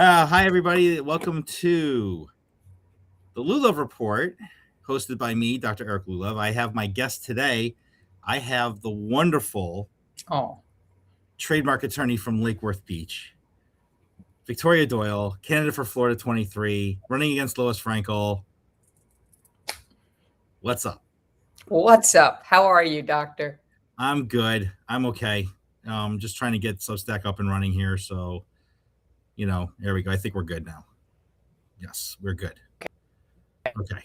Hi, everybody. Welcome to the Lulov Report, hosted by me, Dr. Eric Lulov. I have my guest today. I have the wonderful trademark attorney from Lake Worth Beach, Victoria Doyle, candidate for Florida 23, running against Lois Frankel. What's up? What's up? How are you, Doctor? I'm good. I'm okay. Just trying to get Substack up and running here. So, there we go. I think we're good now. Yes, we're good. Okay.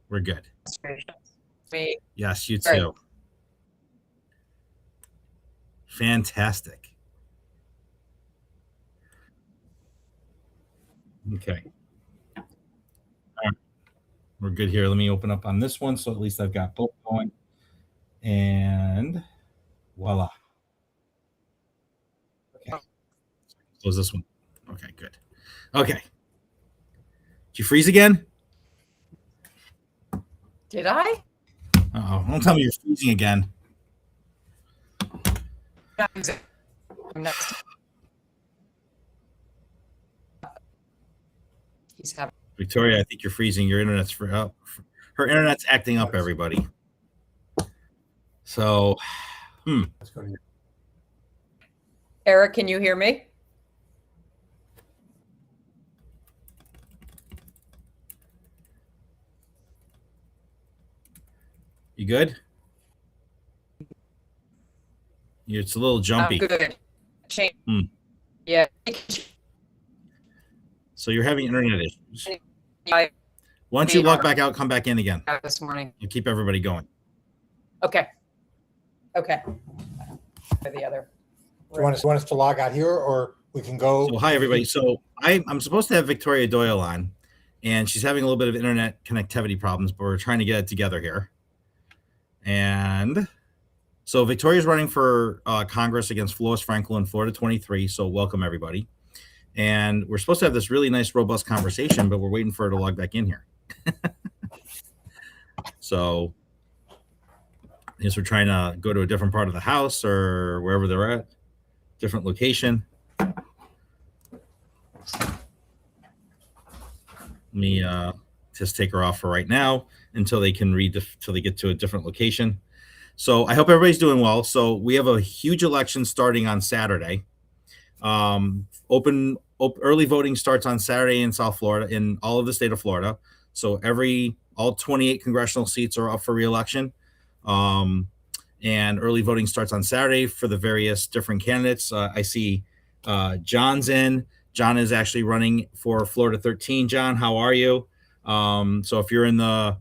We're good. Yes, you too. Fantastic. Okay. All right. We're good here. Let me open up on this one. So at least I've got both going. And voila. Okay. Close this one. Okay, good. Okay. Did you freeze again? Did I? Uh-oh. Don't tell me you're freezing again. I'm not. He's having. Victoria, I think you're freezing. Your internet's her internet's acting up, everybody. So, Let's go to you. Eric, can you hear me? You good? It's a little jumpy. Good. Yeah. So you're having internet issues. I Once you log back out, come back in again. this morning. You keep everybody going. Okay. The other. Do you want us to log out here, or we can go? So hi, everybody. So I'm supposed to have Victoria Doyle on, and she's having a little bit of internet connectivity problems, but we're trying to get it together here. And so Victoria's running for Congress against Lois Frankel in Florida 23. So welcome, everybody. And we're supposed to have this really nice, robust conversation, but we're waiting for her to log back in here. So I guess we're trying to go to a different part of the house or wherever they're at, different location. Let me just take her off for right now until they can till they get to a different location. So I hope everybody's doing well. So we have a huge election starting on Saturday. Early voting starts on Saturday in South Florida, in all of the state of Florida. So all 28 congressional seats are up for re-election. And early voting starts on Saturday for the various different candidates. I see John's in. John is actually running for Florida 13. John, how are you? So if you're in the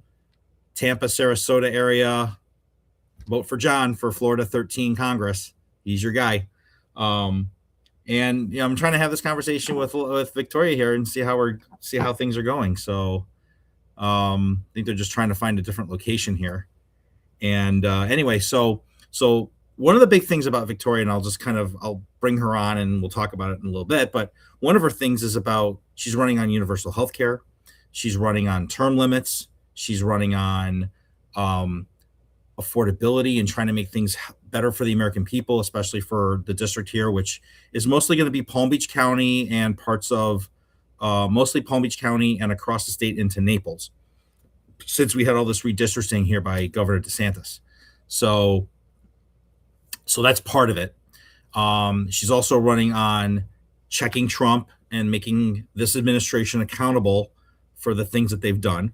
Tampa, Sarasota area, vote for John for Florida 13 Congress. He's your guy. And I'm trying to have this conversation with Victoria here and see how things are going. So I think they're just trying to find a different location here. And anyway, so one of the big things about Victoria, and I'll bring her on and we'll talk about it in a little bit, but one of her things is about she's running on universal health care. She's running on term limits. She's running on affordability and trying to make things better for the American people, especially for the district here, which is mostly going to be Palm Beach County and parts of mostly Palm Beach County and across the state into Naples, since we had all this redistricting here by Governor DeSantis. So that's part of it. She's also running on checking Trump and making this administration accountable for the things that they've done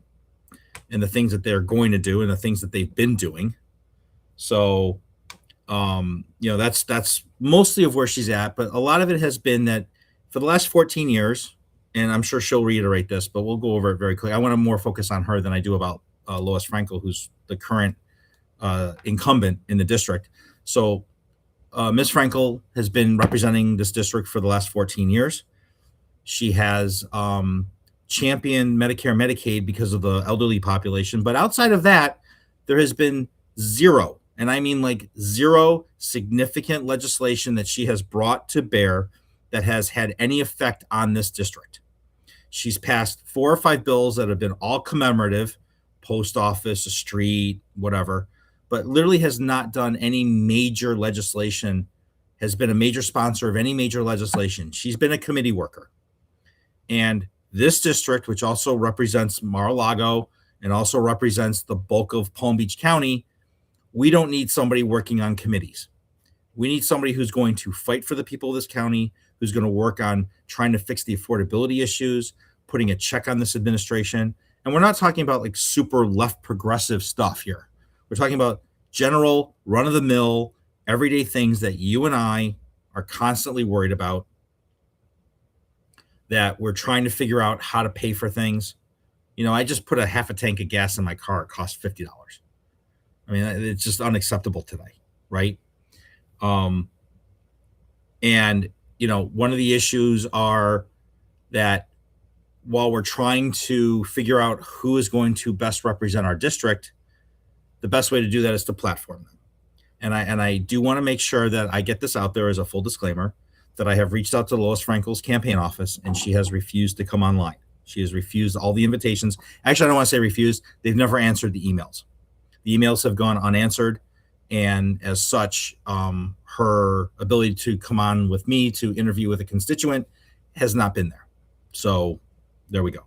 and the things that they're going to do and the things that they've been doing. So, that's mostly of where she's at, but a lot of it has been that for the last 14 years, and I'm sure she'll reiterate this, but we'll go over it very quickly. I want to more focus on her than I do about Lois Frankel, who's the current incumbent in the district. So Ms. Frankel has been representing this district for the last 14 years. She has championed Medicare, Medicaid because of the elderly population. But outside of that, there has been zero, and I mean like zero significant legislation that she has brought to bear that has had any effect on this district. She's passed 4 or 5 bills that have been all commemorative, post office, a street, whatever, but literally has not done any major legislation has been a major sponsor of any major legislation. She's been a committee worker. And this district, which also represents Mar-a-Lago and also represents the bulk of Palm Beach County, we don't need somebody working on committees. We need somebody who's going to fight for the people of this county, who's going to work on trying to fix the affordability issues, putting a check on this administration. And we're not talking about like super left progressive stuff here. We're talking about general run-of-the-mill everyday things that you and I are constantly worried about, that we're trying to figure out how to pay for things. You know, I just put a half a tank of gas in my car. It costs $50. I mean, it's just unacceptable today, right? And, you know, one of the issues are that while we're trying to figure out who is going to best represent our district, the best way to do that is to platform them. And I do want to make sure that I get this out there as a full disclaimer that I have reached out to Lois Frankel's campaign office, and she has refused to come online. She has refused all the invitations. Actually, I don't want to say refused. They've never answered the emails. The emails have gone unanswered. And as such, her ability to come on with me to interview with a constituent has not been there. So there we go.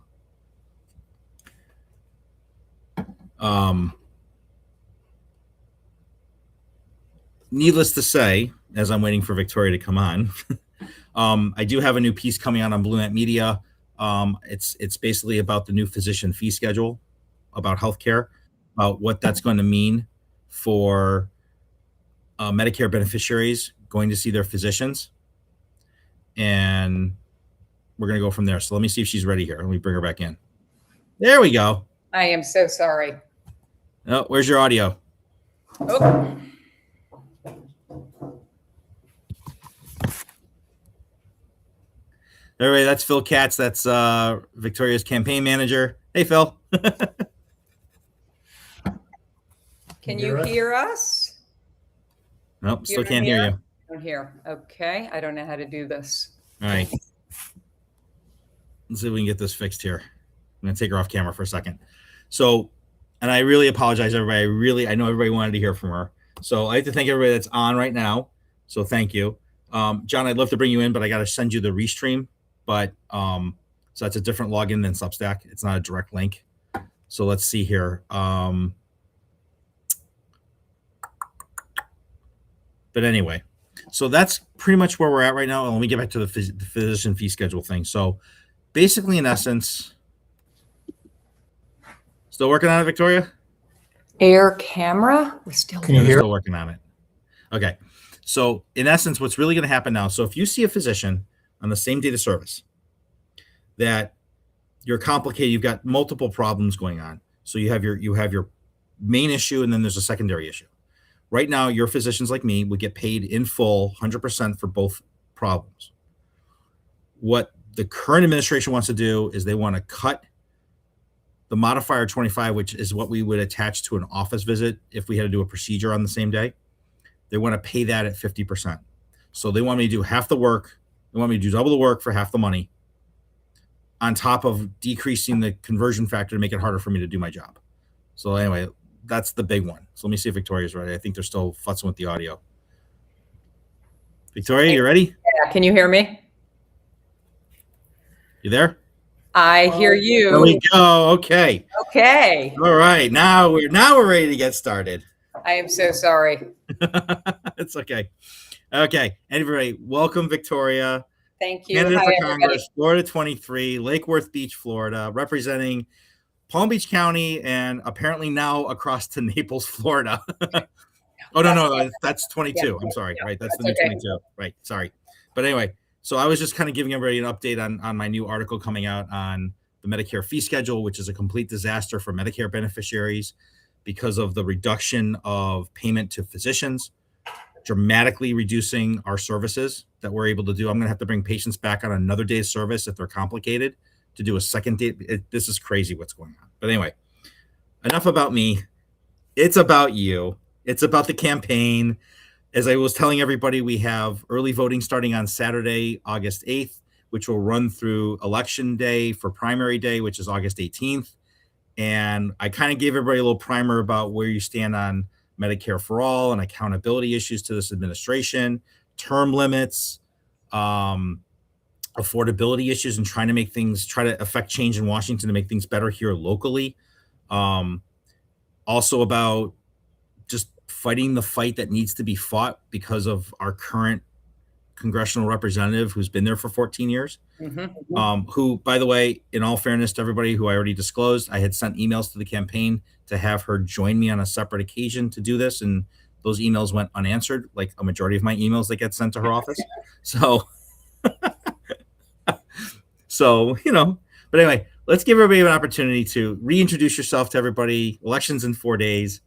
Needless to say, as I'm waiting for Victoria to come on, I do have a new piece coming out on Blue Net Media. It's basically about the new physician fee schedule, about healthcare, about what that's going to mean for Medicare beneficiaries going to see their physicians. And we're going to go from there. So let me see if she's ready here. Let me bring her back in. There we go. I am so sorry. Oh, where's your audio? Oh, Everybody, that's Phil Katz. That's Victoria's campaign manager. Hey, Phil. can you hear us? Nope, still You can't hear you. Don't hear. Okay. I don't know how to do this. All right. Let's see if we can get this fixed here. I'm going to take her off camera for a second. So, and I really apologize, everybody. I know everybody wanted to hear from her. So I'd like to thank everybody that's on right now. So thank you. John, I'd love to bring you in, but I got to send you the restream. But so that's a different login than Substack. It's not a direct link. So let's see here. But anyway, so that's pretty much where we're at right now. And let me get back to the physician fee schedule thing. So basically, in essence, still working on it, Victoria? Air camera? We're still Can you hear? Still working on it. Okay. So in essence, what's really going to happen now, so if you see a physician on the same date of service that you're complicated, you've got multiple problems going on. So you have your main issue, and then there's a secondary issue. Right now, your physicians like me would get paid in full 100% for both problems. What the current administration wants to do is they want to cut the modifier 25, which is what we would attach to an office visit if we had to do a procedure on the same day. They want to pay that at 50%. So they want me to do half the work. They want me to do double the work for half the money, on top of decreasing the conversion factor to make it harder for me to do my job. So anyway, that's the big one. So let me see if Victoria's ready. I think they're still futzing with the audio. Victoria, you ready? Yeah. Can you hear me? You there? I hear you. There we go. Okay. Okay. All right. Now we're ready to get started. I am so sorry. It's okay. Okay. Everybody, welcome Victoria. Thank you. Candidate Hi, for everybody. Congress, Florida 23, Lake Worth Beach, Florida, representing Palm Beach County and apparently now across to Naples, Florida. Oh, no, that's 22. Yeah. I'm sorry. Yeah. Right. That's the That's new okay. 22. Right. Sorry. But anyway, so I was just kind of giving everybody an update on my new article coming out on the Medicare fee schedule, which is a complete disaster for Medicare beneficiaries because of the reduction of payment to physicians, dramatically reducing our services that we're able to do. I'm going to have to bring patients back on another day's service if they're complicated to do a second day. This is crazy what's going on. But anyway, enough about me. It's about you. It's about the campaign. As I was telling everybody, we have early voting starting on Saturday, August 8th, which will run through election day for primary day, which is August 18th. And I kind of gave everybody a little primer about where you stand on Medicare for all and accountability issues to this administration. term limits, affordability issues, and trying to make things, try to affect change in Washington to make things better here locally. Also about just fighting the fight that needs to be fought because of our current congressional representative who's been there for 14 years. Who, by the way, in all fairness to everybody who I already disclosed, I had sent emails to the campaign to have her join me on a separate occasion to do this. And those emails went unanswered, like a majority of my emails that get sent to her office. So, but anyway, let's give everybody an opportunity to reintroduce yourself to everybody. Elections in 4 days.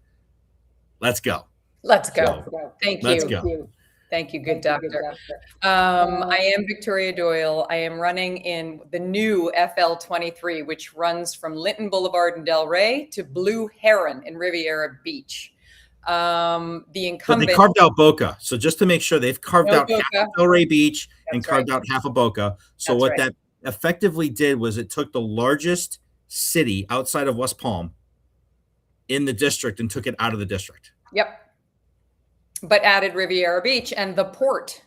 Let's go. Let's go. So, Thank let's you. go. Thank you, good doctor. I am Victoria Doyle. I am running in the new FL-23, which runs from Linton Boulevard in Delray to Blue Heron in Riviera Beach. The But incumbent. they carved out Boca. So just to make sure, they've carved No out Boca. half of Delray Beach and That's carved right. out half of Boca. So That's what right. that effectively did was it took the largest city outside of West Palm in the district and took it out of the district. Yep. But added Riviera Beach and the port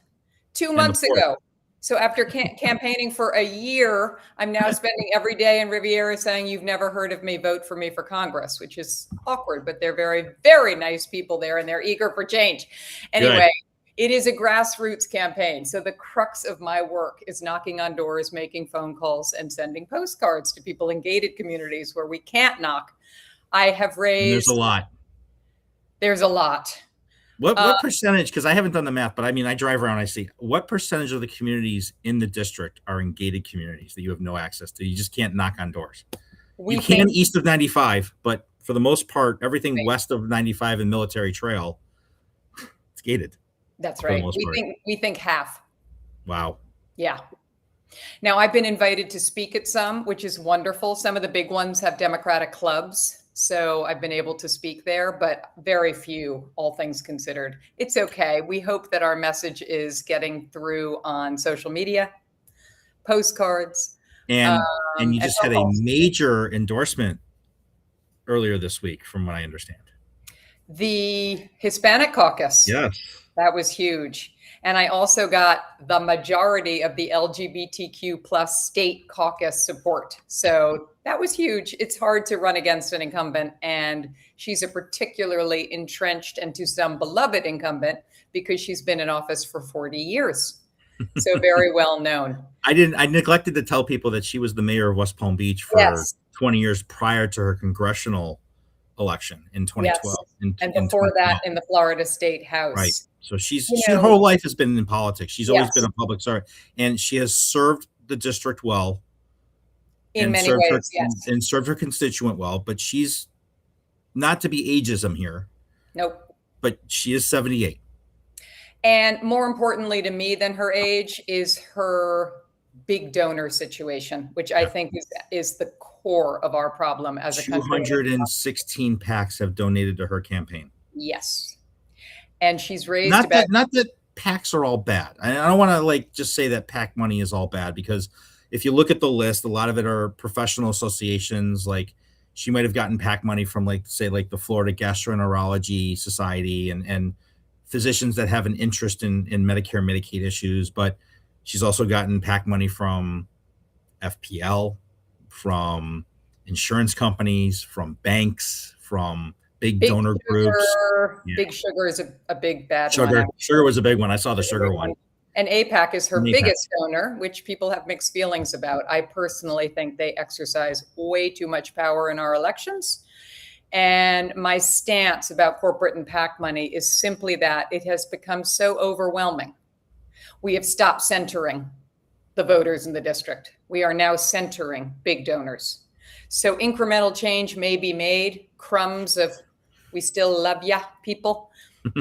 2 months ago. So after campaigning for a year, I'm now spending every day in Riviera saying, "You've never heard of me, vote for me for Congress," which is awkward, but they're very, very nice people there and they're eager for change. Anyway, it is a grassroots campaign. So the crux of my work is knocking on doors, making phone calls, and sending postcards to people in gated communities where we can't knock. I have raised. And there's a lot. There's a lot. What percentage, because I haven't done the math, but I mean, I drive around, I see, what percentage of the communities in the district are in gated communities that you have no access to? You just can't knock on doors. You can east of 95, but for the most part, everything west of 95 and Military Trail, it's gated. That's right. We think half. Wow. Yeah. Now, I've been invited to speak at some, which is wonderful. Some of the big ones have Democratic clubs. So I've been able to speak there, but very few, all things considered. It's okay. We hope that our message is getting through on social media, postcards. And you just had a major endorsement earlier this week, from what I understand. The Hispanic caucus. Yes. That was huge. And I also got the majority of the LGBTQ plus state caucus support. So that was huge. It's hard to run against an incumbent. And she's a particularly entrenched and to some beloved incumbent because she's been in office for 40 years. So very well known. I neglected to tell people that she was the mayor of West Palm Beach for 20 years prior to her congressional election in 2012. Yes. And before that in the Florida State House. Right. So her whole life has been in politics. She's always been a public servant, and she has served the district well. In many ways, and served her constituent well, but she's not to be ageism here. Nope. But she is 78. And more importantly to me than her age is her big donor situation, which I think is the core of our problem as a country. 216 PACs have donated to her campaign. Yes. And she's raised not that PACs are all bad. I don't want to just say that PAC money is all bad, because if you look at the list, a lot of it are professional associations. Like she might have gotten PAC money from the Florida Gastroenterology Society and physicians that have an interest in Medicare, Medicaid issues. But she's also gotten PAC money from FPL, from insurance companies, from banks, from big donor groups. Big Sugar is a big bad one. Sugar was a big one. I saw the Sugar one. And APAC is her biggest donor, which people have mixed feelings about. I personally think they exercise way too much power in our elections. And my stance about corporate and PAC money is simply that it has become so overwhelming. We have stopped centering the voters in the district. We are now centering big donors. So incremental change may be made, crumbs of "we still love ya" people,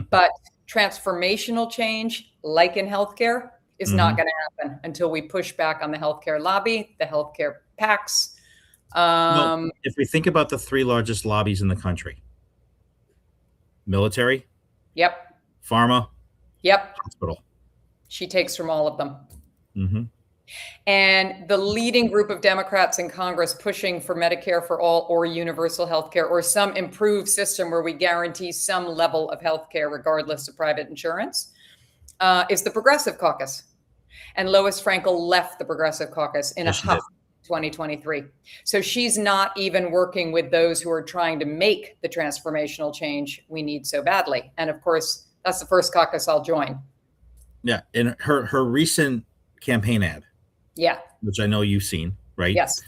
but transformational change, like in healthcare, is not going to happen until we push back on the healthcare lobby, the healthcare PACs. If we think about the three largest lobbies in the country: military, yep, pharma, yep, hospital. She takes from all of them. Mm-hmm. And the leading group of Democrats in Congress pushing for Medicare for all or universal health care or some improved system where we guarantee some level of health care regardless of private insurance is the Progressive Caucus. And Lois Frankel left the Progressive Caucus in a huff 2023. So she's not even working with those who are trying to make the transformational change we need so badly. And of course, that's the first caucus I'll join. Yeah. And her recent campaign ad, yeah, which I know you've seen, right? Yes.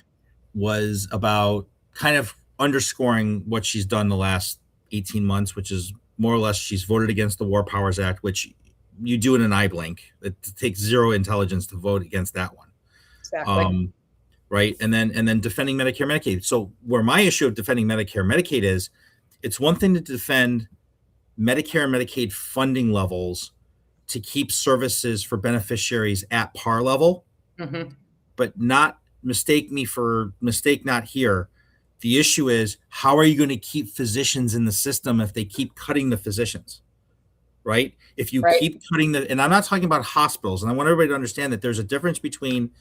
Was about kind of underscoring what she's done the last 18 months, which is more or less she's voted against the War Powers Act, which you do in an eye blink. It takes zero intelligence to vote against that one. Exactly. Right. And then defending Medicare, Medicaid. So where my issue of defending Medicare, Medicaid is, it's one thing to defend Medicare and Medicaid funding levels to keep services for beneficiaries at par level, but not mistake not here. The issue is, how are you going to keep physicians in the system if they keep cutting the physicians? Right? If you keep cutting and I'm not talking about hospitals, and I want everybody to understand that there's a difference between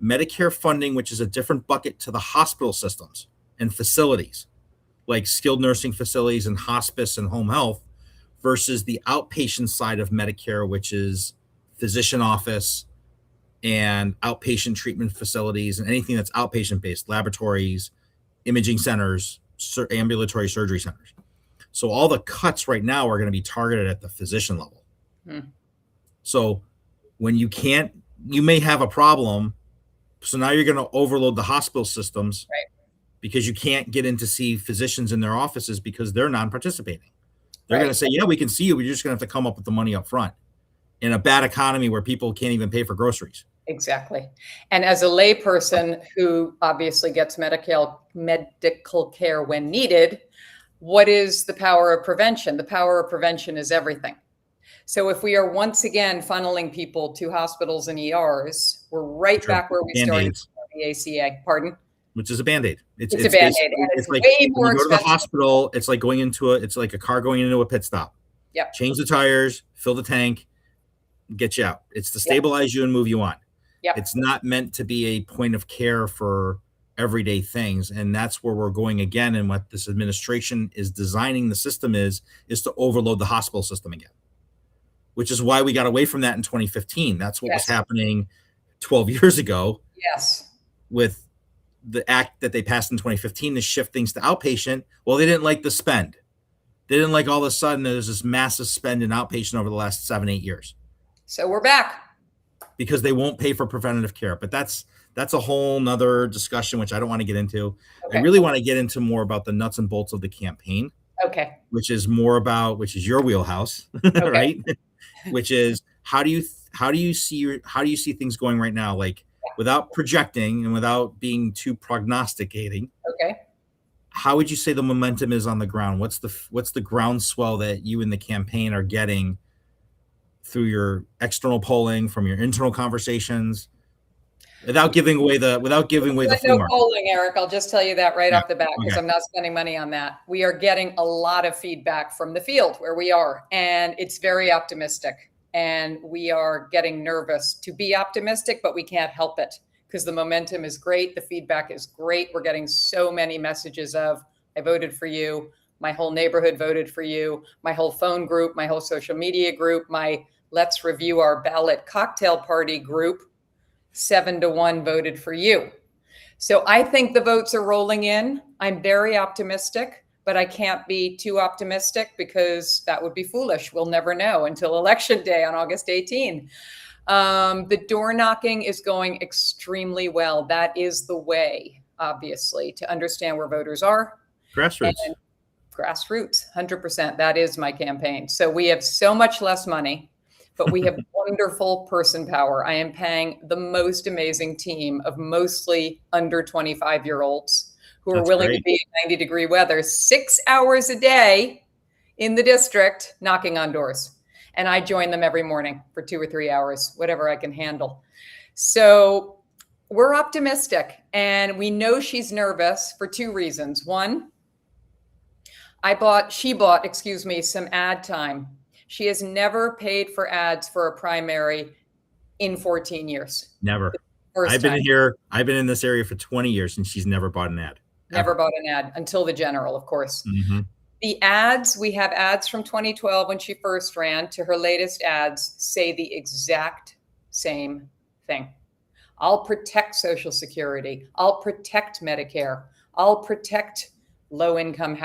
Medicare funding, which is a different bucket to the hospital systems and facilities, like skilled nursing facilities and hospice and home health, versus the outpatient side of Medicare, which is physician office and outpatient treatment facilities and anything that's outpatient based, laboratories, imaging centers, ambulatory surgery centers. So all the cuts right now are going to be targeted at the physician level. So when you may have a problem. So now you're going to overload the hospital systems because you can't get in to see physicians in their offices because they're non-participating. They're going to say, yeah, we can see you, but you're just going to have to come up with the money up front in a bad economy where people can't even pay for groceries. Exactly. And as a layperson who obviously gets medical care when needed, what is the power of prevention? The power of prevention is everything. So if we are once again funneling people to hospitals and ERs, we're right back where we started with the ACA. Pardon? Which is a Band-Aid. It's a Band-Aid. And it's like way more expensive. When you go to the hospital, it's like it's like a car going into a pit stop. Yep. Change the tires, fill the tank, get you out. It's to stabilize you and move you on. Yep. It's not meant to be a point of care for everyday things. And that's where we're going again. And what this administration is designing the system is to overload the hospital system again, which is why we got away from that in 2015. That's what was happening 12 years ago. Yes. With the act that they passed in 2015 to shift things to outpatient. Well, they didn't like the spend. They didn't like all of a sudden there's this massive spend in outpatient over the last 7-8 years. So we're back. Because they won't pay for preventative care. But that's a whole nother discussion, which I don't want to get into. I really want to get into more about the nuts and bolts of the campaign. Okay. Which is your wheelhouse, right? Which is how do you see things going right now? Like without projecting and without being too prognosticating. Okay. How would you say the momentum is on the ground? What's the groundswell that you and the campaign are getting through your external polling, from your internal conversations, without giving away the no polling, Eric. I'll just tell you that right off the bat, because I'm not spending money on that. We are getting a lot of feedback from the field where we are, and it's very optimistic. And we are getting nervous to be optimistic, but we can't help it because the momentum is great. The feedback is great. We're getting so many messages of, I voted for you. My whole neighborhood voted for you. My whole phone group, my whole social media group, my Let's Review Our Ballot cocktail party group, 7-1 voted for you. So I think the votes are rolling in. I'm very optimistic, but I can't be too optimistic because that would be foolish. We'll never know until Election Day on August 18. The door knocking is going extremely well. That is the way, obviously, to understand where voters are. Grassroots. Grassroots, 100%. That is my campaign. So we have so much less money, but we have wonderful person power. I am paying the most amazing team of mostly under 25-year-olds who are willing to be in 90-degree weather 6 hours a day in the district knocking on doors. And I join them every morning for 2 or 3 hours, whatever I can handle. So we're optimistic, and we know she's nervous for 2 reasons. One, she bought some ad time. She has never paid for ads for a primary in 14 years. Never. I've been in this area for 20 years and she's never bought an ad. Never bought an ad until the general, of course. Mm-hmm. The ads, we have ads from 2012 when she first ran to her latest ads say the exact same thing. I'll protect Social Security. I'll protect Medicare. I'll protect low income,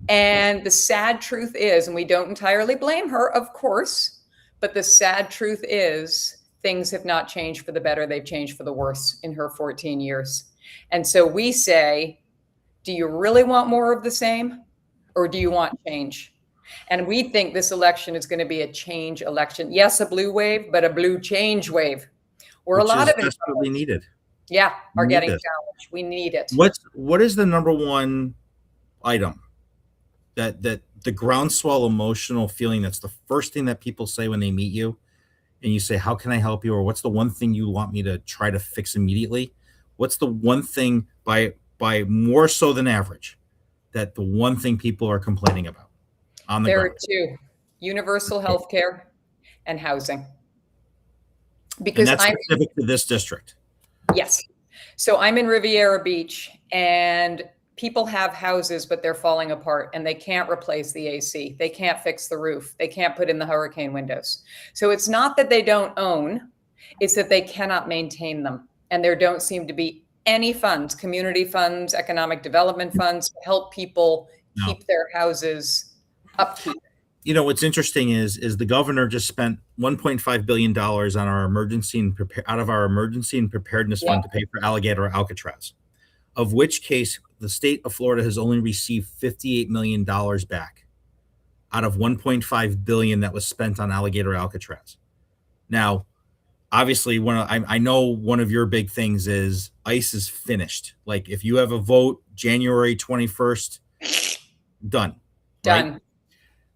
and the sad truth is, and we don't entirely blame her, of course, but the sad truth is things have not changed for the better. They've changed for the worse in her 14 years. And so we say, do you really want more of the same, or do you want change? And we think this election is going to be a change election. Yes, a blue wave, but a blue change wave. Where a lot of it desperately needed. Yeah, are getting challenged. We need it. What is the number one item that the groundswell emotional feeling that's the first thing that people say when they meet you and you say, how can I help you? Or what's the one thing you want me to try to fix immediately? What's the one thing by more so than average that the one thing people are complaining about on the There ground? are two: universal health care and housing. Because that's specific to this district. Yes. So I'm in Riviera Beach, and people have houses, but they're falling apart and they can't replace the AC. They can't fix the roof. They can't put in the hurricane windows. So it's not that they don't own, it's that they cannot maintain them. And there don't seem to be any funds, community funds, economic development funds, to help people keep their houses upkeep. You know, what's interesting is the governor just spent $1.5 billion on our out of our emergency and preparedness fund to pay for Alligator or Alcatraz, of which case the state of Florida has only received $58 million back out of $1.5 billion that was spent on Alligator or Alcatraz. Now, obviously, I know one of your big things is ICE is finished. Like, if you have a vote January 21st, done. Done. Right?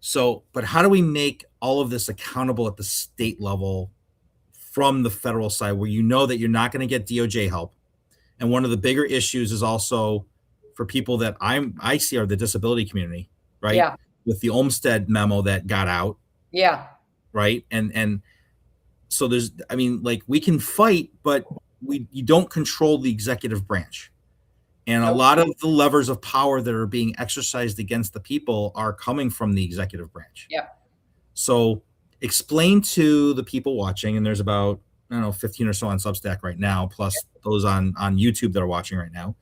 So, but how do we make all of this accountable at the state level from the federal side, where you know that you're not going to get DOJ help? And one of the bigger issues is also for people that I see are the disability community, right? Yeah. With the Olmstead memo that got out. Yeah. Right. And so there's, I mean, like, we can fight, but you don't control the executive branch. And a lot of the levers of power that are being exercised against the people are coming from the executive branch. Yeah. So explain to the people watching, and there's about, I don't know, 15 or so on Substack right now, plus those on YouTube that are watching right now.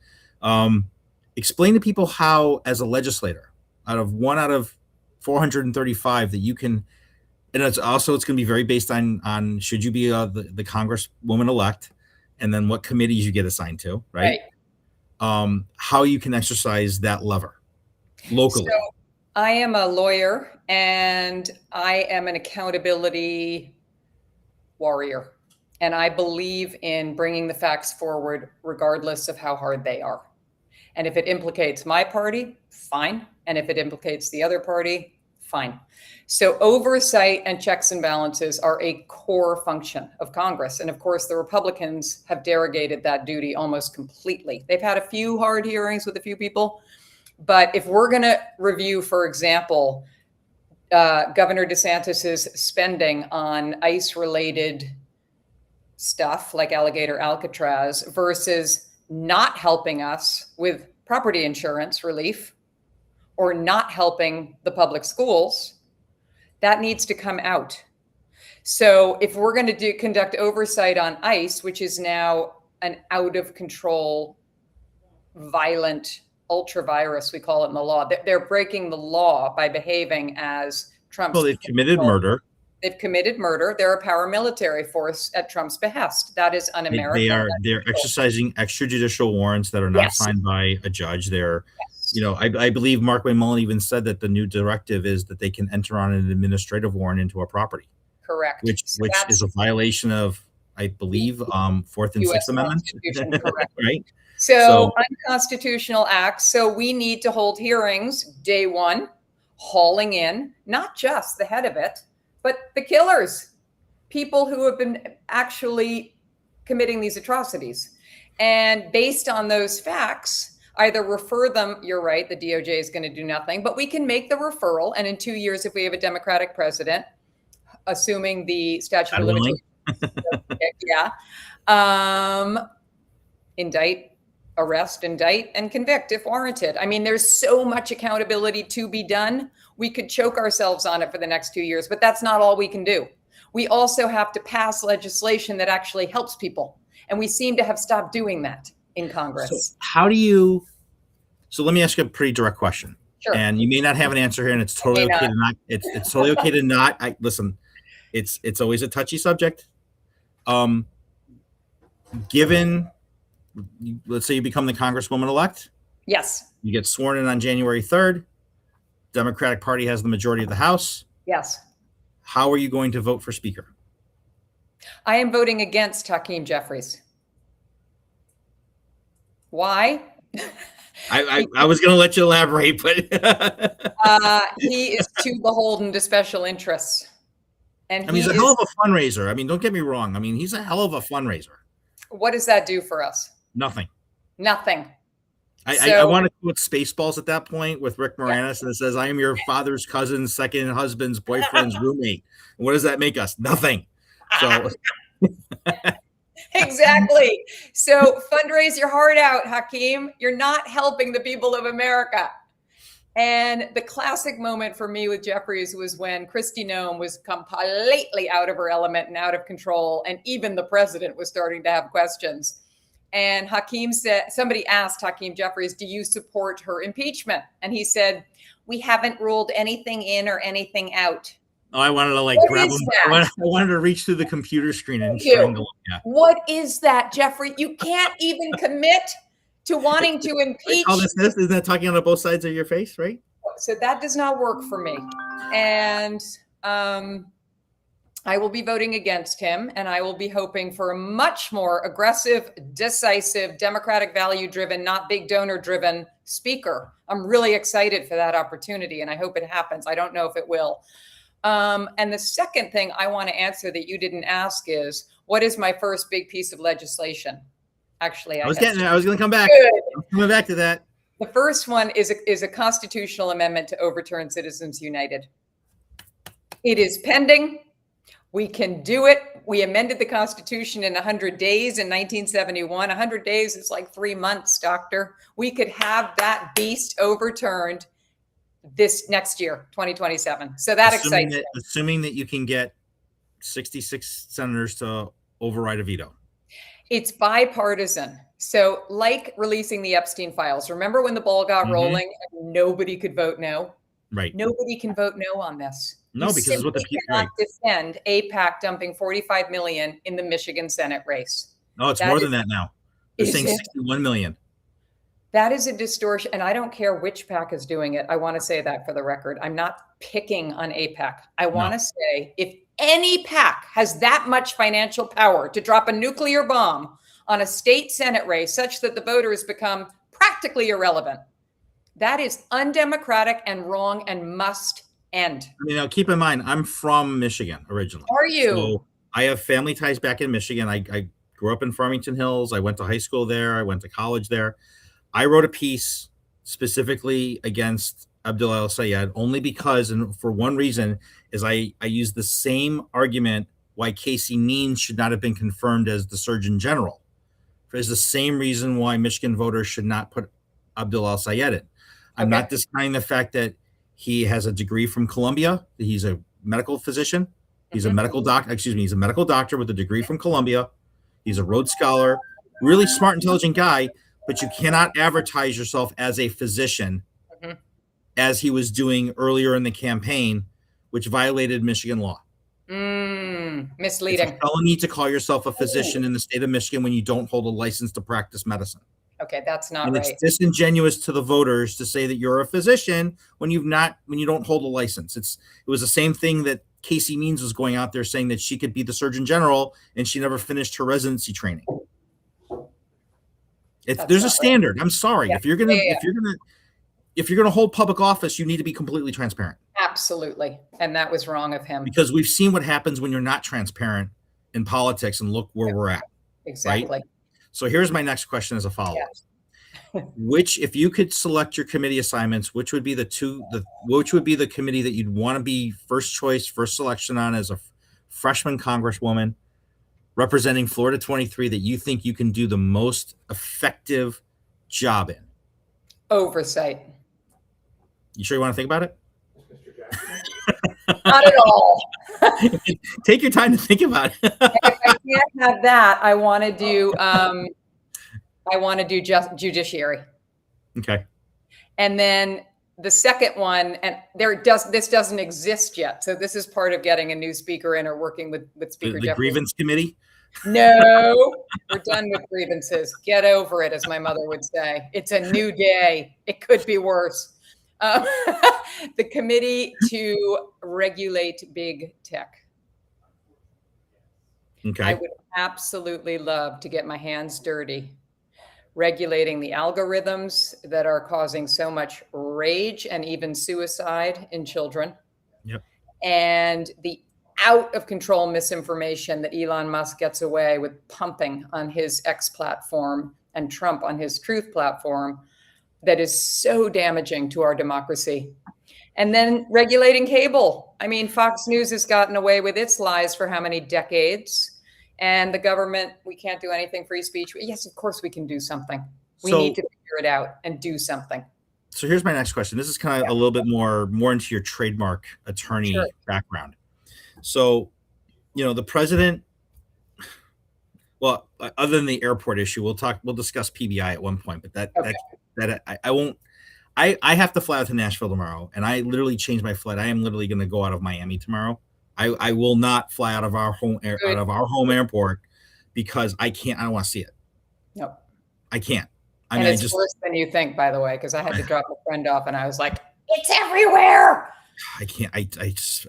Explain to people how, as a legislator, out of 435 that you can, and it's going to be very based on should you be the Congresswoman elect, and then what committees you get assigned to, right? How you can exercise that lever locally. So I am a lawyer and I am an accountability warrior. And I believe in bringing the facts forward regardless of how hard they are. And if it implicates my party, fine. And if it implicates the other party, fine. So oversight and checks and balances are a core function of Congress. And of course, the Republicans have derogated that duty almost completely. They've had a few hard hearings with a few people. But if we're going to review, for example, Governor DeSantis's spending on ICE-related stuff like Alligator Alcatraz versus not helping us with property insurance relief or not helping the public schools, that needs to come out. So if we're going to conduct oversight on ICE, which is now an out of control, violent ultra virus, we call it in the law, they're breaking the law by behaving as Trump's. Well, they've committed murder. They've committed murder. They're a paramilitary force at Trump's behest. That is un-American. They're exercising extrajudicial warrants that are not signed by a judge. They're, you know, I believe Mark Wayne Mullen even said that the new directive is that they can enter on an administrative warrant into a property. Correct. Which is a violation of, I believe, Fourth and Sixth Amendments. Correct. Right. So unconstitutional acts. So we need to hold hearings day one, hauling in not just the head of it, but the killers, people who have been actually committing these atrocities. And based on those facts, either refer them, you're right, the DOJ is going to do nothing, but we can make the referral. And in 2 years, if we have a Democratic president, assuming the statute of limitations, indict arrest, indict, and convict if warranted. I mean, there's so much accountability to be done. We could choke ourselves on it for the next 2 years, but that's not all we can do. We also have to pass legislation that actually helps people. And we seem to have stopped doing that in Congress. So let me ask you a pretty direct question. Sure. And you may not have an answer here, and it's totally okay to not. It's totally okay to not. Listen. It's always a touchy subject. Given, let's say you become the Congresswoman elect. Yes. You get sworn in on January 3rd. Democratic Party has the majority of the House. Yes. How are you going to vote for Speaker? I am voting against Hakeem Jeffries. Why? I was going to let you elaborate, but he is too beholden to special interests. And he's a hell of a fundraiser. I mean, don't get me wrong. I mean, he's a hell of a fundraiser. What does that do for us? Nothing. Nothing. I want to put Spaceballs at that point with Rick Moranis, and it says, "I am your father's cousin's second husband's boyfriend's roommate." And what does that make us? Nothing. So exactly. So fundraise your heart out, Hakeem. You're not helping the people of America. And the classic moment for me with Jeffries was when Kristi Noem was completely out of her element and out of control. And even the president was starting to have questions. And Hakeem said, somebody asked Hakeem Jeffries, do you support her impeachment? And he said, we haven't ruled anything in or anything out. Oh, I wanted to grab him. I wanted to reach through the computer screen and strangle him. Yeah. What is that, Jeffrey? You can't even commit to wanting to impeach. Isn't that talking on both sides of your face, right? So that does not work for me. And I will be voting against him, and I will be hoping for a much more aggressive, decisive, Democratic value-driven, not big donor-driven speaker. I'm really excited for that opportunity, and I hope it happens. I don't know if it will. And the second thing I want to answer that you didn't ask is, what is my first big piece of legislation? Actually, I was going to come back. I'm coming back to that. The first one is a constitutional amendment to overturn Citizens United. It is pending. We can do it. We amended the Constitution in 100 days in 1971. 100 days is like 3 months, doctor. We could have that beast overturned this next year, 2027. So that excites me. Assuming that you can get 66 senators to override a veto. It's bipartisan. So like releasing the Epstein files. Remember when the ball got rolling and nobody could vote no? Right. Nobody can vote no on this. No, because it's what the people cannot defend AIPAC dumping $45 million in the Michigan Senate race. No, it's more than that now. They're saying $61 million. That is a distortion, and I don't care which PAC is doing it. I want to say that for the record. I'm not picking on AIPAC. I want to say if any PAC has that much financial power to drop a nuclear bomb on a state Senate race such that the voters become practically irrelevant, that is undemocratic and wrong and must end. Now, keep in mind, I'm from Michigan originally. Are you? So I have family ties back in Michigan. I grew up in Farmington Hills. I went to high school there. I went to college there. I wrote a piece specifically against Abdul al-Sayed only because, and for one reason, is I used the same argument why Casey Means should not have been confirmed as the Surgeon General. It's the same reason why Michigan voters should not put Abdul al-Sayed in. I'm not discounting the fact that he has a degree from Columbia. He's a medical physician. He's a medical doctor. He's a medical doctor with a degree from Columbia. He's a Rhodes Scholar, really smart, intelligent guy. But you cannot advertise yourself as a physician, as he was doing earlier in the campaign, which violated Michigan law. Misleading. It's a felony to call yourself a physician in the state of Michigan when you don't hold a license to practice medicine. Okay, that's not right. And it's disingenuous to the voters to say that you're a physician when you don't hold a license. It was the same thing that Casey Means was going out there saying that she could be the Surgeon General and she never finished her residency training. There's a standard. Right. I'm sorry. Yeah. If you're gonna hold public office, you need to be completely transparent. Absolutely. And that was wrong of him. Because we've seen what happens when you're not transparent in politics, and look where we're at. Exactly. Right? So here's my next question as a follow-up. Which, if you could select your committee assignments, which would be which would be the committee that you'd want to be first choice, first selection on as a freshman Congresswoman representing Florida 23 that you think you can do the most effective job in? Oversight. You sure you want to think about it? Not at all. Take your time to think about it. If I can't have that, I want to do just judiciary. Okay. And then the second one, and this doesn't exist yet. So this is part of getting a new speaker in or working with Speaker The grievance committee. No, we're done with grievances. Get over it, as my mother would say. It's a new day. It could be worse. The committee to regulate big tech. Okay. I would absolutely love to get my hands dirty regulating the algorithms that are causing so much rage and even suicide in children. Yep. And the out of control misinformation that Elon Musk gets away with pumping on his X platform and Trump on his Truth platform that is so damaging to our democracy. And then regulating cable. I mean, Fox News has gotten away with its lies for how many decades? And the government, we can't do anything, free speech. Yes, of course we can do something. We need to figure it out and do something. So here's my next question. This is kind of a little bit more into your trademark attorney background. So, the president, well, other than the airport issue, we'll discuss PBI at one point, but I won't. I have to fly out to Nashville tomorrow, and I literally changed my flight. I am literally going to go out of Miami tomorrow. I will not fly out of our home airport because I can't. I don't want to see it. No, I can't. I mean, it's worse than you think, by the way, because I had to drop a friend off, and I was like, "It's everywhere." I can't.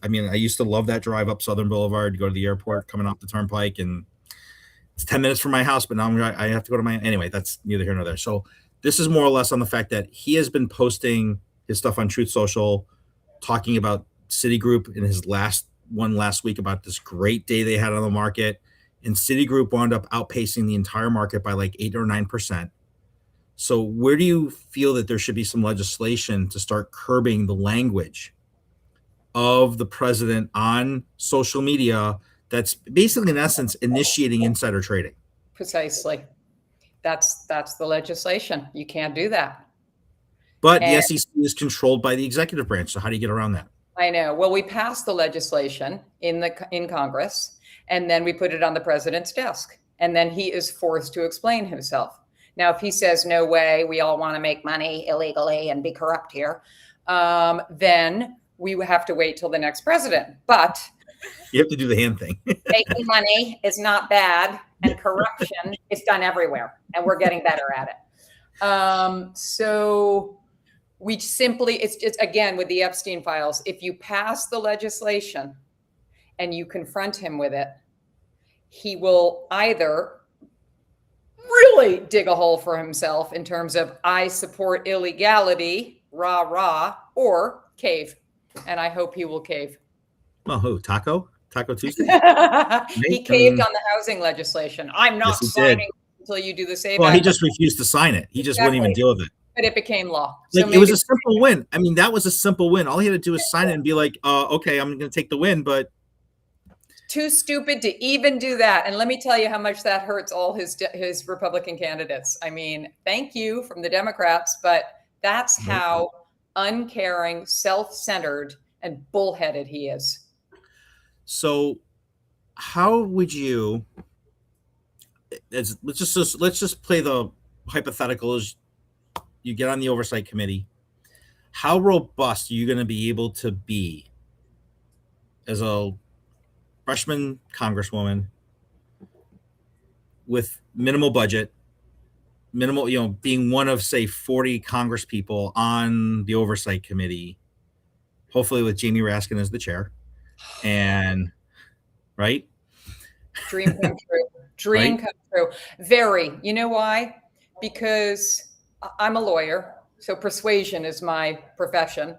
I mean, I used to love that drive up Southern Boulevard to go to the airport, coming off the turnpike, and it's 10 minutes from my house. But now I have to go to Miami. Anyway, that's neither here nor there. So this is more or less on the fact that he has been posting his stuff on Truth Social, talking about Citigroup in his last week about this great day they had on the market, and Citigroup wound up outpacing the entire market by like 8 or 9%. So where do you feel that there should be some legislation to start curbing the language of the president on social media that's basically, in essence, initiating insider trading? Precisely. That's the legislation. You can't do that. But the SEC is controlled by the executive branch. So how do you get around that? I know. Well, we passed the legislation in Congress, and then we put it on the president's desk, and then he is forced to explain himself. Now, if he says, no way, we all want to make money illegally and be corrupt here, then we have to wait till the next president. But you have to do the hand thing. Making money is not bad, and corruption is done everywhere, and we're getting better at it. So we simply, it's again with the Epstein files, if you pass the legislation and you confront him with it, he will either really dig a hole for himself in terms of I support illegality, rah, rah, or cave. And I hope he will cave. Well, who? Taco Tuesday? He caved on the housing legislation. I'm not signing until you do the save. Well, he just refused to sign it. He just wouldn't even deal with it. But it became law. Like, it was a simple win. I mean, that was a simple win. All he had to do was sign it and be like, okay, I'm going to take the win, but too stupid to even do that. And let me tell you how much that hurts all his Republican candidates. I mean, thank you from the Democrats, but that's how uncaring, self-centered, and bullheaded he is. So how would you, let's just play the hypothetical as you get on the oversight committee. How robust are you going to be able to be as a freshman congresswoman with minimal budget, being one of, say, 40 Congress people on the oversight committee, hopefully with Jamie Raskin as the chair, and right? Dream come true. Dream come true. Very. You know why? Because I'm a lawyer, so persuasion is my profession.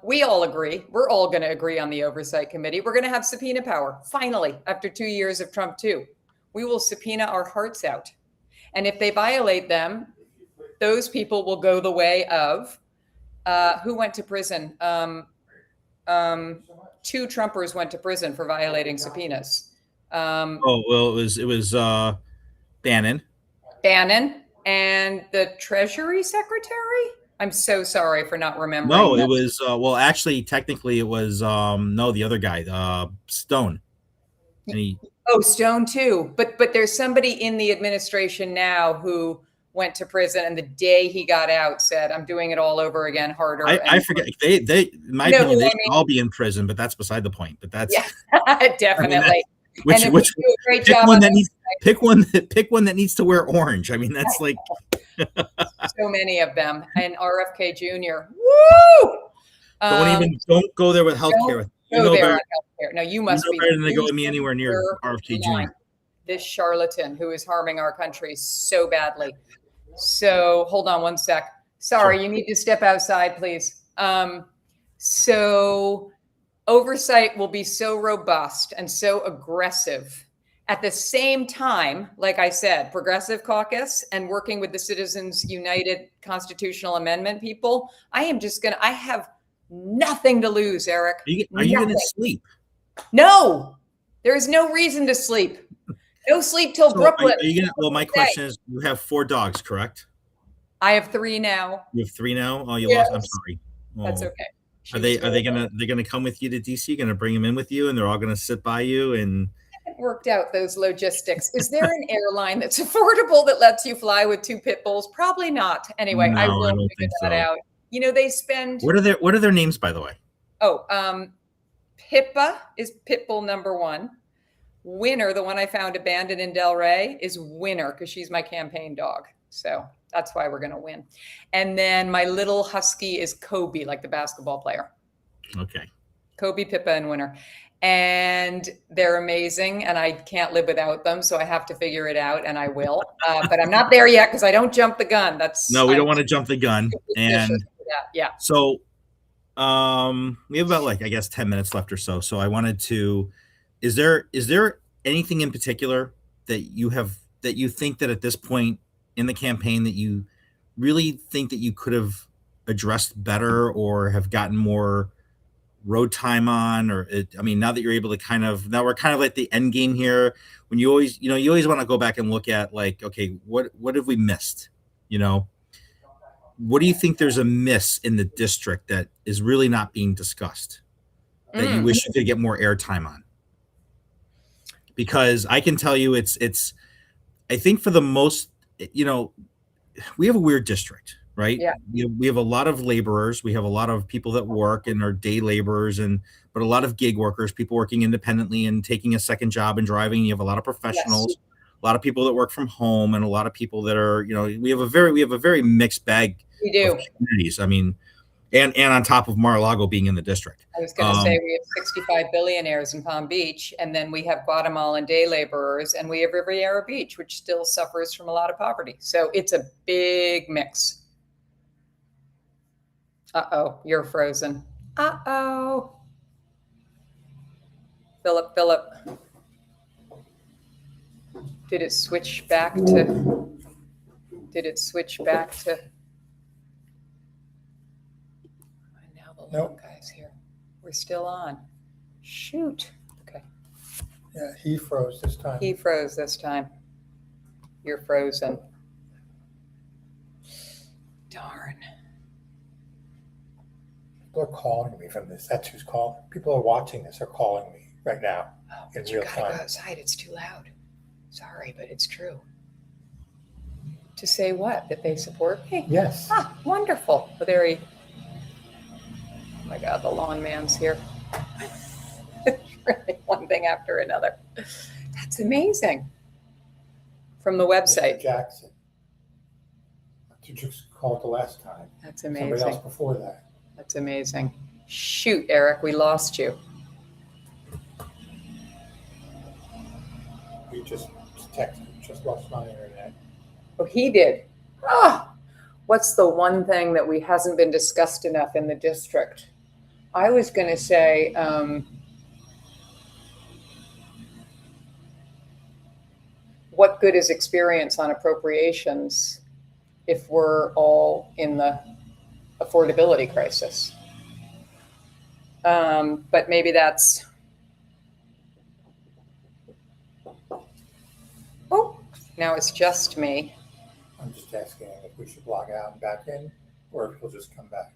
We all agree. We're all going to agree on the oversight committee. We're going to have subpoena power. Finally, after 2 years of Trump 2, we will subpoena our hearts out. And if they violate them, those people will go the way of who went to prison. 2 Trumpers went to prison for violating subpoenas. It was Bannon. and the Treasury Secretary. I'm so sorry for not remembering. No, it was well, actually, technically, it was no, the other guy, Stone. And Stone too, but there's somebody in the administration now who went to prison, and the day he got out said, "I'm doing it all over again, harder." I forget. They, in my opinion, they should all be in prison, but that's beside the point. But that's definitely. I mean, which do a great job one that needs, pick one that needs to wear orange. I mean, that's like so many of them. And RFK Jr. Woo! Don't go there with healthcare. You know better. No, you must be better than to go with me anywhere near RFK Jr. This charlatan who is harming our country so badly. So hold on one sec. Sorry, sure. You need to step outside, please. So oversight will be so robust and so aggressive. At the same time, like I said, Progressive Caucus and working with the Citizens United Constitutional Amendment people, I have nothing to lose, Eric. Are you going to sleep? No, there is no reason to sleep. No sleep till Brooklyn. My question is, you have 4 dogs, correct? I have 3 now. You have 3 now? Oh, you lost. I'm sorry. Oh. That's okay. Are they gonna come with you to DC? Gonna bring them in with you, and they're all gonna sit by you? And I haven't worked out those logistics. Is there an airline that's affordable that lets you fly with 2 pit bulls? Probably not. Anyway, no, I will figure that out. You know, they spend. What are their names, by the way? Oh, Pippa is pit bull number 1. Winner, the one I found abandoned in Delray, is Winner because she's my campaign dog. So that's why we're going to win. And then my little husky is Kobe, like the basketball player. Okay. Kobe, Pippa, and Winner. And they're amazing, and I can't live without them, so I have to figure it out, and I will. But I'm not there yet because I don't jump the gun. We don't want to jump the gun. And yeah. So we have about 10 minutes left or so. So I wanted to. Is there anything in particular that you think that at this point in the campaign that you really think that you could have addressed better or have gotten more road time on? Now that you're able to now we're kind of at the end game here, when you always want to go back and look at okay, what have we missed? What do you think there's a miss in the district that is really not being discussed that you wish you could get more airtime on? Because I can tell you I think for the most, we have a weird district, right? Yeah. We have a lot of laborers. We have a lot of people that work and are day laborers, but a lot of gig workers, people working independently and taking a second job and driving. You have a lot of professionals, yes. A lot of people that work from home, and a lot of people that are, we have a very mixed bag of communities. And on top of Mar-a-Lago being in the district. I was going to say we have 65 billionaires in Palm Beach, and then we have Guatemalan day laborers, and we have Riviera Beach, which still suffers from a lot of poverty. So it's a big mix. Uh-oh, you're frozen. Uh-oh. Philip. Did it switch back to? Nope. Guys, here. We're still on. Shoot. Okay. Yeah, he froze this time. You're frozen. Darn. People are calling me from this. That's who's calling. People are watching this. They're calling me right now in real time. You gotta go outside. It's too loud. Sorry, but it's true. To say what? That they support me? Yes. Ah, wonderful. Oh my God, the lawn man's here. Really one thing after another. That's amazing. From the website. Mr. Jackson. You just called the last time. That's amazing. Somebody else before that. That's amazing. Shoot, Eric, we lost you. You just texted. Just lost my internet. Oh, he did. What's the one thing that hasn't been discussed enough in the district? I was going to say, what good is experience on appropriations if we're all in the affordability crisis? But maybe that's... Oh, now it's just me. I'm just asking if we should log out and back in, or if he'll just come back.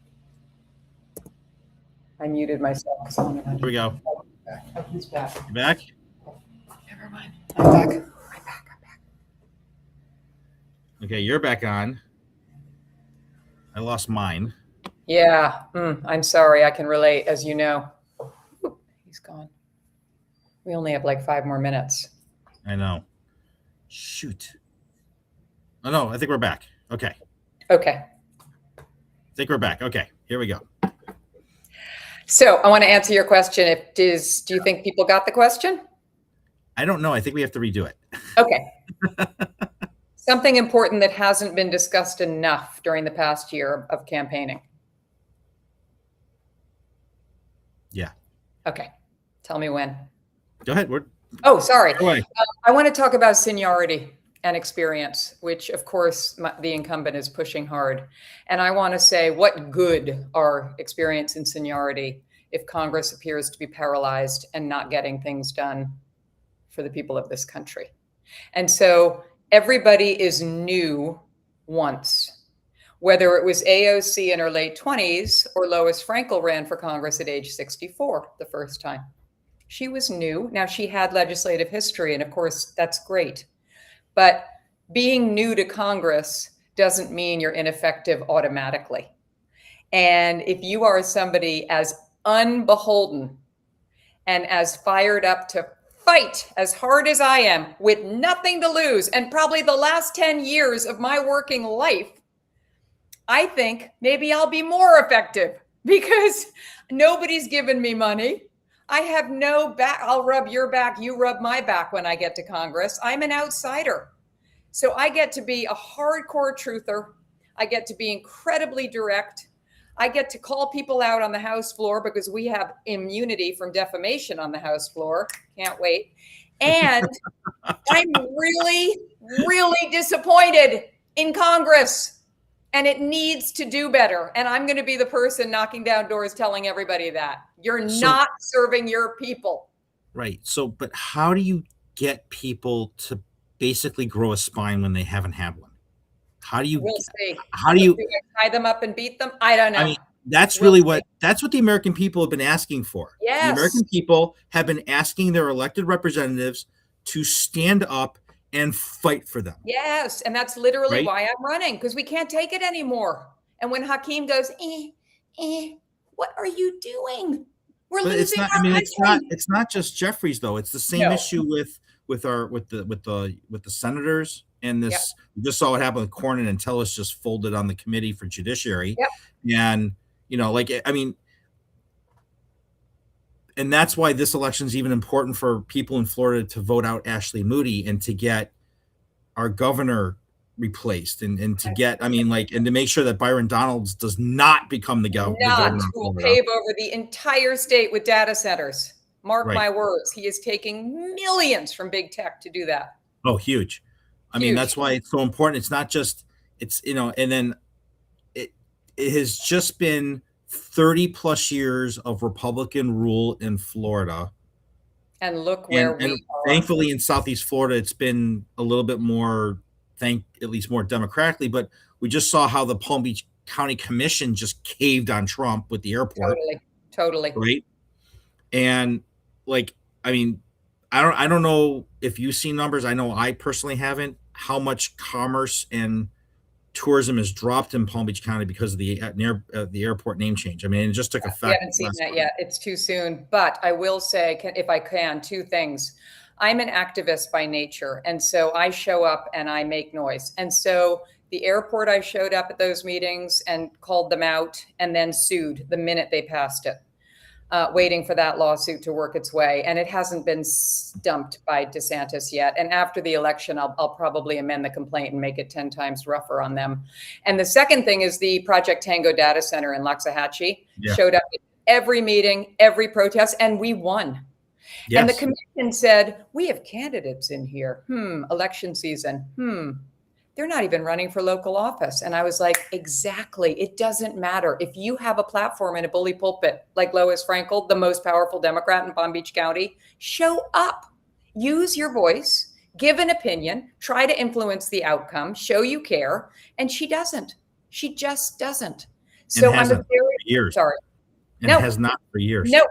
I muted myself because I'm Here we go. Oh, he's back. You back? Never mind. I'm back. I'm back. Okay, you're back on. I lost mine. Yeah, I'm sorry. I can relate, as you know. Oop, he's gone. We only have like 5 more minutes. I know. Shoot. Oh, no, I think we're back. Okay. Okay. I think we're back. Okay, here we go. So I want to answer your question. Do you think people got the question? I don't know. I think we have to redo it. Okay. Something important that hasn't been discussed enough during the past year of campaigning. Yeah. Okay. Tell me when. Go ahead. Oh, sorry. Go away. I want to talk about seniority and experience, which of course the incumbent is pushing hard. And I want to say, what good are experience and seniority if Congress appears to be paralyzed and not getting things done for the people of this country? And so everybody is new once, whether it was AOC in her late 20s or Lois Frankel ran for Congress at age 64 the first time. She was new. Now, she had legislative history, and of course, that's great. But being new to Congress doesn't mean you're ineffective automatically. And if you are somebody as unbeholden and as fired up to fight as hard as I am with nothing to lose, and probably the last 10 years of my working life, I think maybe I'll be more effective because nobody's given me money. I have no back. I'll rub your back. You rub my back when I get to Congress. I'm an outsider. So I get to be a hardcore truther. I get to be incredibly direct. I get to call people out on the House floor because we have immunity from defamation on the House floor. Can't wait. And I'm really, really disappointed in Congress. And it needs to do better. And I'm going to be the person knocking down doors telling everybody that. You're not serving your people. Right. So, but how do you get people to basically grow a spine when they haven't had one? How do you? We'll see. How do you Do I tie them up and beat them? I don't know. I mean, that's really that's what the American people have been asking for. Yes. The American people have been asking their elected representatives to stand up and fight for them. Yes. And that's literally Right? why I'm running, because we can't take it anymore. And when Hakeem goes, what are you doing? We're But losing it's not. our I mean, country. it's not just Jeffries though. It's the same issue with the senators and this. Yep. We just saw what happened with Cornyn and Tillis just folded on the committee for judiciary. Yep. And I mean, and that's why this election is even important for people in Florida to vote out Ashley Moody and to get our governor replaced and to get, I mean, like, and to make sure that Byron Donalds does not become the governor. Who will pave over the entire state with data centers. Mark my words. He is taking millions from big tech to do that. Oh, huge. I mean, that's why it's so important. It's not just, and then it has just been 30 plus years of Republican rule in Florida. And look where we are. Thankfully in Southeast Florida, it's been a little bit more, at least more democratically, but we just saw how the Palm Beach County Commission just caved on Trump with the airport. Totally. Right. And like, I mean, I don't know if you've seen numbers. I know I personally haven't, how much commerce and tourism has dropped in Palm Beach County because of the airport name change. I mean, it just took effect. I haven't seen that yet. It's too soon. But I will say, if I can, 2 things. I'm an activist by nature. And so I show up and I make noise. And so the airport, I showed up at those meetings and called them out and then sued the minute they passed it, waiting for that lawsuit to work its way. And it hasn't been stumped by DeSantis yet. And after the election, I'll probably amend the complaint and make it 10 times rougher on them. And the second thing is the Project Tango data center in Loxahatchee showed up at every meeting, every protest, and we won. Yes. And the commission said, we have candidates in here. Election season. They're not even running for local office. And I was like, exactly. It doesn't matter. If you have a platform in a bully pulpit, like Lois Frankel, the most powerful Democrat in Palm Beach County, show up, use your voice, give an opinion, try to influence the outcome, show you care, and she doesn't. She just doesn't. So I'm a for very years. sorry. And No, has not for years. no,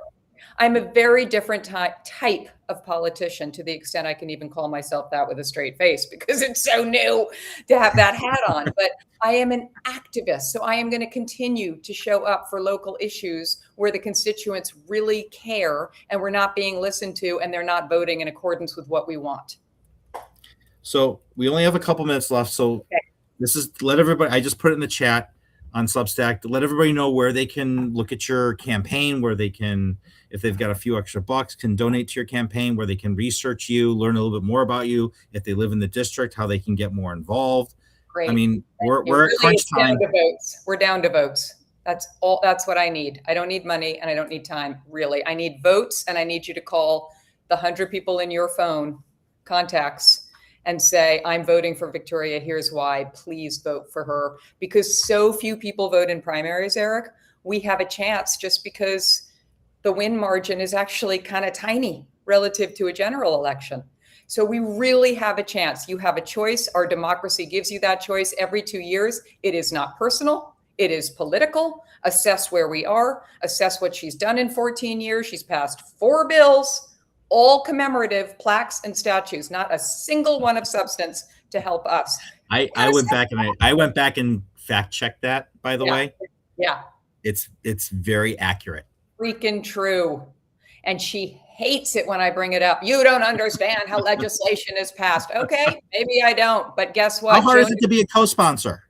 I'm a very different type of politician, to the extent I can even call myself that with a straight face, because it's so new to have that hat on. But I am an activist. So I am going to continue to show up for local issues where the constituents really care and we're not being listened to and they're not voting in accordance with what we want. So we only have a couple minutes left. So this is, let everybody, I just put it in the chat on Substack to let everybody know where they can look at your campaign, where they can, if they've got a few extra bucks, can donate to your campaign, where they can research you, learn a little bit more about you. If they live in the district, how they can get more involved. Great. I mean, we're really, at crunch time. Down to votes. We're down to votes. That's all. That's what I need. I don't need money and I don't need time, really. I need votes, and I need you to call the 100 people in your phone contacts and say, I'm voting for Victoria. Here's why. Please vote for her. Because so few people vote in primaries, Eric. We have a chance just because the win margin is actually kind of tiny relative to a general election. So we really have a chance. You have a choice. Our democracy gives you that choice every 2 years. It is not personal. It is political. Assess where we are. Assess what she's done in 14 years. She's passed 4 bills, all commemorative plaques and statues, not a single one of substance to help us. I went back and fact checked that, by the way. Yeah. It's very accurate. Freaking true. And she hates it when I bring it up. You don't understand how legislation is passed. Okay, maybe I don't, but guess what? How hard is it to be a co-sponsor?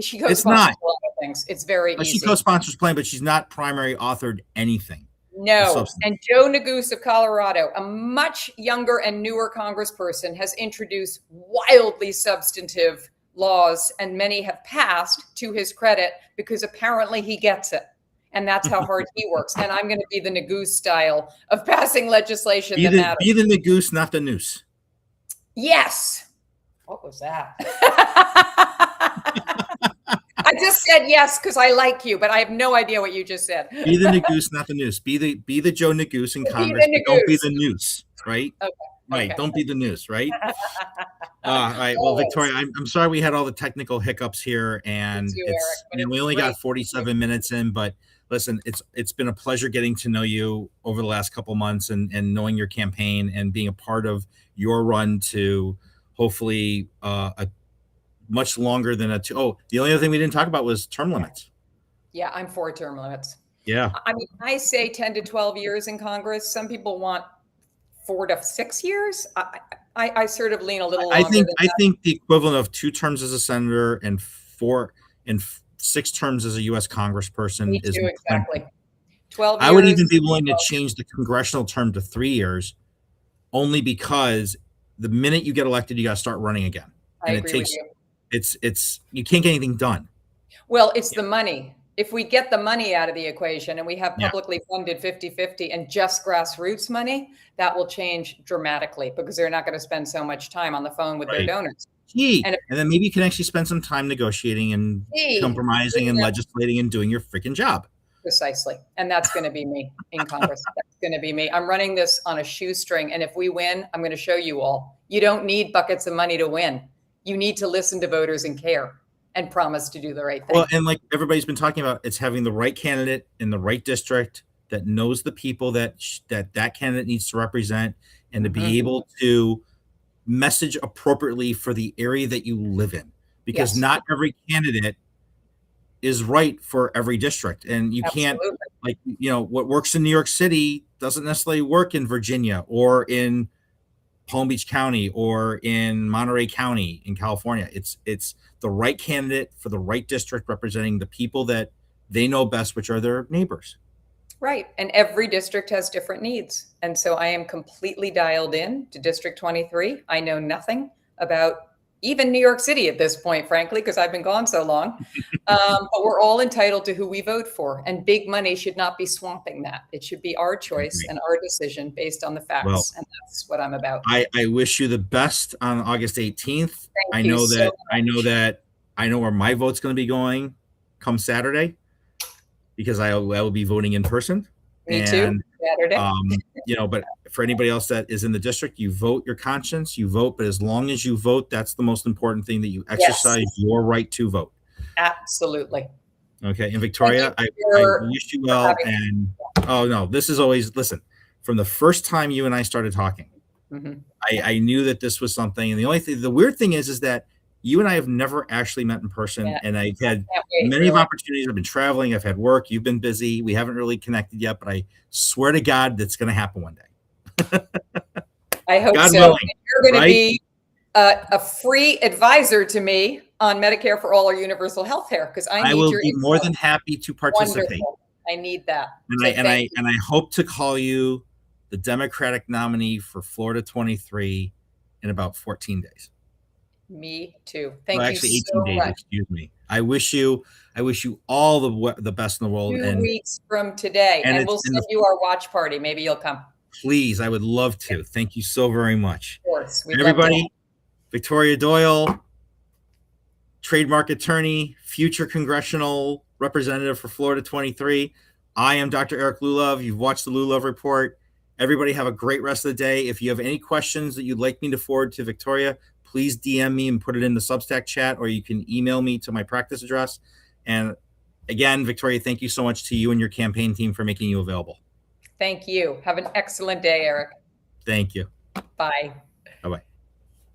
She co-sponsors a lot of things. It's very easy. She co-sponsors playing, but she's not primary authored anything. No. And Joe Neguse of Colorado, a much younger and newer congressperson, has introduced wildly substantive laws, and many have passed, to his credit, because apparently he gets it. And that's how hard he works. And I'm going to be the Neguse style of passing legislation that matters. Be the Neguse, not the noose. Yes. What was that? I just said yes because I like you, but I have no idea what you just said. Be the Neguse, not the noose. Be the Joe Neguse in Congress. Don't be the noose, right? Okay. Right. Okay. Don't be the noose, right? All right. Well, Victoria, I'm sorry we had all the technical hiccups here, and we only got 47 minutes in, but listen, it's been a pleasure getting to know you over the last couple months and knowing your campaign and being a part of your run to hopefully a much longer than the only other thing we didn't talk about was term limits. Yeah, I'm for term limits. Yeah. I mean, I say 10 to 12 years in Congress. Some people want 4 to 6 years. I sort of lean a little longer. I think the equivalent of 2 terms as a senator and 6 terms as a U.S. congressperson is exactly 12 years. I would even be willing to change the congressional term to 3 years, only because the minute you get elected, you got to start running again. I agree with you. It's you can't get anything done. Well, it's the money. If we get the money out of the equation and we have publicly funded 50-50 and just grassroots money, that will change dramatically, because they're not going to spend so much time on the phone with their donors. And then maybe you can actually spend some time negotiating and compromising and legislating and doing your freaking job. Precisely. And that's going to be me in Congress. That's going to be me. I'm running this on a shoestring. And if we win, I'm going to show you all. You don't need buckets of money to win. You need to listen to voters and care and promise to do the right thing. Well, and like everybody's been talking about, it's having the right candidate in the right district that knows the people that candidate needs to represent, and to be able to message appropriately for the area that you live in, because not every candidate is right for every district. And you can't, like, what works in New York City doesn't necessarily work in Virginia or in Palm Beach County or in Monterey County in California. It's the right candidate for the right district, representing the people that they know best, which are their neighbors. Right. And every district has different needs. And so I am completely dialed in to District 23. I know nothing about even New York City at this point, frankly, because I've been gone so long. But we're all entitled to who we vote for. And big money should not be swamping that. It should be our choice and our decision based on the facts. Well, and that's what I'm about. I wish you the best on August 18th. I know where my vote's going to be going come Saturday, because I will be voting in person. Me too. Saturday. But for anybody else that is in the district, you vote your conscience, you vote, but as long as you vote, that's the most important thing, that you exercise your right to vote. Absolutely. Okay. And Victoria, I wish you well. And this is always, listen, from the first time you and I started talking, I knew that this was something. And the weird thing is that you and I have never actually met in person. And I've had many opportunities. I've been traveling. I've had work. You've been busy. We haven't really connected yet, but I swear to God, that's going to happen one day. I hope God so. willing, you're going to be a free advisor to me on Medicare for All or universal health care, because I will be more than happy to participate. Wonderful. I need that. And I hope to call you the Democratic nominee for Florida 23 in about 14 days. Me too. Thank you actually 18 so days, much. excuse me. I wish you all the best in the world. 2 weeks from today, and we'll send you our watch party. Maybe you'll come. Please, I would love to. Thank you so very much. Of course. Everybody, Victoria Doyle, trademark attorney, future congressional representative for Florida 23. I am Dr. Eric Lulov. You've watched the Lulov Report. Everybody have a great rest of the day. If you have any questions that you'd like me to forward to Victoria, please DM me and put it in the Substack chat, or you can email me to my practice address. And again, Victoria, thank you so much to you and your campaign team for making you available. Thank you. Have an excellent day, Eric. Thank you. Bye. Bye-bye.